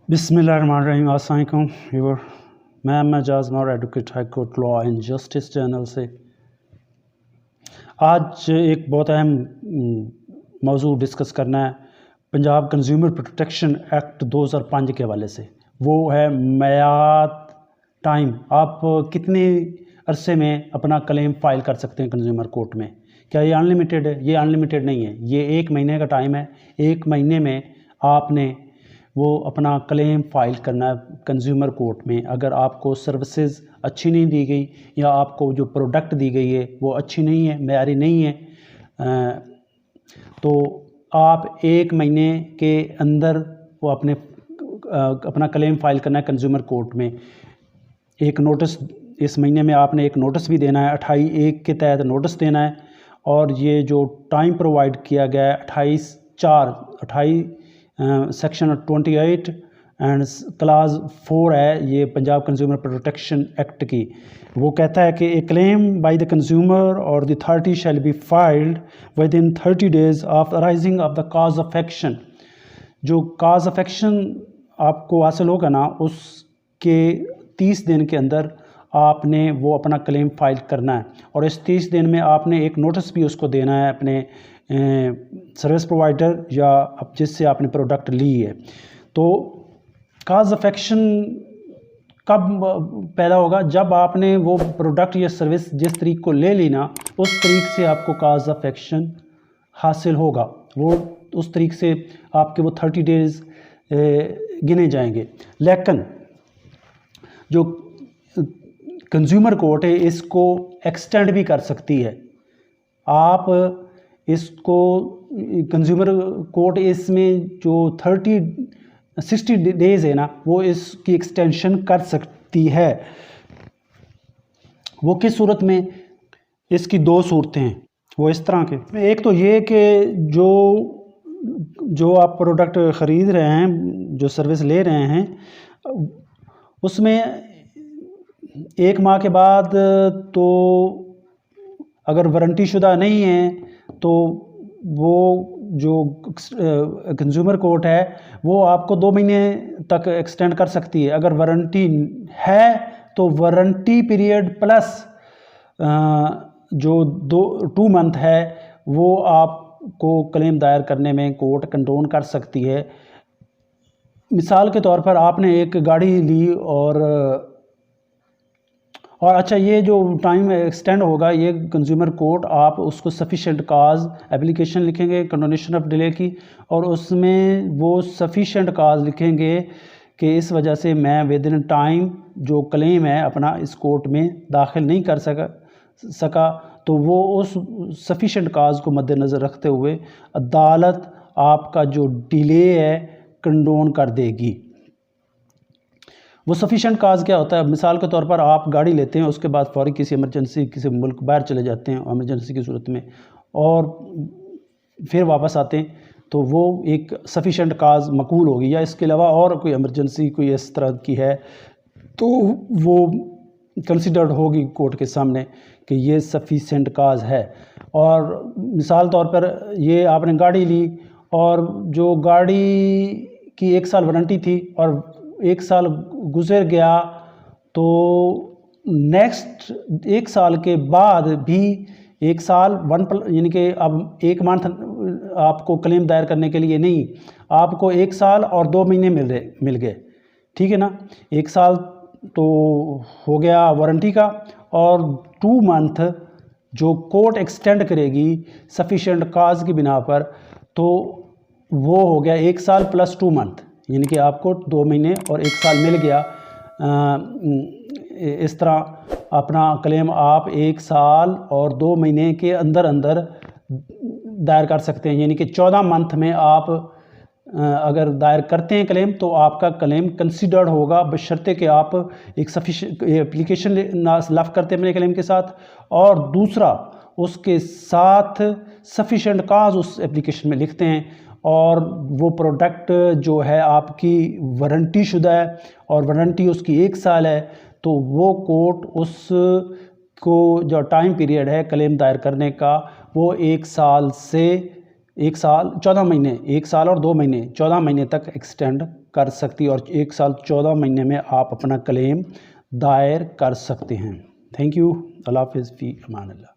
बिस्मिल्लाहिर्रहमानिर्रहीम। अस्सलाम वालेकुम व्यूअर, मैं Majaz Mour advocate high court law and justice channel से आज एक बहुत अहम मौजू डिस्कस करना है। पंजाब कंज्यूमर प्रोटेक्शन एक्ट 2005 के हवाले से। वो है मयाद टाइम, आप कितने अरसे में अपना क्लेम फ़ाइल कर सकते हैं कंज्यूमर कोर्ट में। क्या ये अनलिमिटेड है? ये अनलिमिटेड नहीं है, ये 1 महीने का टाइम है। 1 महीने में आपने वो अपना क्लेम फ़ाइल करना है कंज्यूमर कोर्ट में। अगर आपको सर्विसेज अच्छी नहीं दी गई या आपको जो प्रोडक्ट दी गई है वो अच्छी नहीं है, मेयारी नहीं है, तो आप 1 महीने के अंदर वो अपना क्लेम फ़ाइल करना है कंज्यूमर कोर्ट में। एक नोटिस, इस महीने में आपने एक नोटिस भी देना है, 28(1) के तहत नोटिस देना है। और ये जो टाइम प्रोवाइड किया गया है 28 सेक्शन 28 एंड क्लास 4 है ये पंजाब कंज्यूमर प्रोटेक्शन एक्ट की। वो कहता है कि ए क्लेम बाय द कंज्यूमर और the authority shall be filed with in 30 days of arising of the cause of action. जो काज ऑफ एक्शन आपको हासिल होगा ना, उसके 30 दिन के अंदर आपने वो अपना क्लेम फाइल करना है। और इस 30 दिन में आपने एक नोटिस भी उसको देना है अपने सर्विस प्रोवाइडर या जिससे आपने प्रोडक्ट ली है। तो काज ऑफ एक्शन कब पैदा होगा? जब आपने वो प्रोडक्ट या सर्विस जिस तरीक को ले ली ना, उस तरीक से आपको काज ऑफ एक्शन हासिल होगा। वो उस तरीक से आपके वो 30 days गिने जाएंगे। लेकिन जो कंज्यूमर कोर्ट है इसको एक्सटेंड भी कर सकती है। आप इसको कंज्यूमर कोर्ट इसमें जो 60 days है ना, वो इसकी एक्सटेंशन कर सकती है। वो किस सूरत में? इसकी 2 सूरतें हैं, वो इस तरह के। एक तो ये कि जो आप प्रोडक्ट ख़रीद रहे हैं, जो सर्विस ले रहे हैं, उसमें 1 माह के बाद तो अगर वारंटी शुदा नहीं है तो वो जो कंज्यूमर कोर्ट है वो आपको 2 महीने तक एक्सटेंड कर सकती है। अगर वारंटी है तो वारंटी पीरियड प्लस जो 2 मंथ है वो आपको क्लेम दायर करने में कोर्ट कंडोन कर सकती है। मिसाल के तौर पर आपने एक गाड़ी ली और अच्छा, ये जो टाइम एक्सटेंड होगा, ये कंज्यूमर कोर्ट आप उसको सफिशेंट काज एप्लीकेशन लिखेंगे कंडोनेशन ऑफ डिले की, और उसमें वो सफिशेंट काज लिखेंगे कि इस वजह से मैं विद इन टाइम जो क्लेम है अपना इस कोर्ट में दाखिल नहीं कर सका, तो वो उस सफिशेंट काज को मद्देनज़र रखते हुए अदालत आपका जो डिले है कंडोन कर देगी। वो सफिशेंट काज क्या होता है? मिसाल के तौर पर आप गाड़ी लेते हैं, उसके बाद फौरी किसी इमरजेंसी, किसी मुल्क बाहर चले जाते हैं इमरजेंसी की सूरत में, और फिर वापस आते हैं, तो वो एक सफिशेंट काज मकबूल होगी। या इसके अलावा और कोई इमरजेंसी कोई इस तरह की है तो वो कंसिडर्ड होगी कोर्ट के सामने कि ये सफिशेंट काज है। और मिसाल तौर पर ये आपने गाड़ी ली और जो गाड़ी की 1 साल वारंटी थी और 1 साल गुजर गया, तो नेक्स्ट 1 साल के बाद भी 1 साल यानी कि अब 1 मंथ आपको क्लेम दायर करने के लिए नहीं, आपको 1 साल और 2 महीने मिल गए। ठीक है ना? 1 साल तो हो गया वारंटी का, और 2 मंथ जो कोर्ट एक्सटेंड करेगी सफिशेंट काज की बिना पर, तो वो हो गया 1 साल प्लस 2 मंथ, यानी कि आपको 2 महीने और 1 साल मिल गया। इस तरह अपना क्लेम आप 1 साल और 2 महीने के अंदर दायर कर सकते हैं। यानी कि 14 मंथ में आप अगर दायर करते हैं क्लेम, तो आपका क्लेम कंसिडर्ड होगा, बशर्ते कि आप एक सफिशेंट एप्लीकेशन लफ करते हैं अपने क्लेम के साथ, और दूसरा उसके साथ सफिशेंट काज उस एप्लीकेशन में लिखते हैं, और वो प्रोडक्ट जो है आपकी वारंटी शुदा है और वारंटी उसकी 1 साल है, तो वो कोर्ट उसको जो टाइम पीरियड है क्लेम दायर करने का वो 1 साल से 1 साल 14 महीने, 1 साल और 2 महीने 14 महीने तक एक्सटेंड कर सकती है और 1 साल 14 महीने में आप अपना क्लेम दायर कर सकते हैं। Thank you. अल्लाह हाफ़िज़, फ़ी अमान अल्लाह।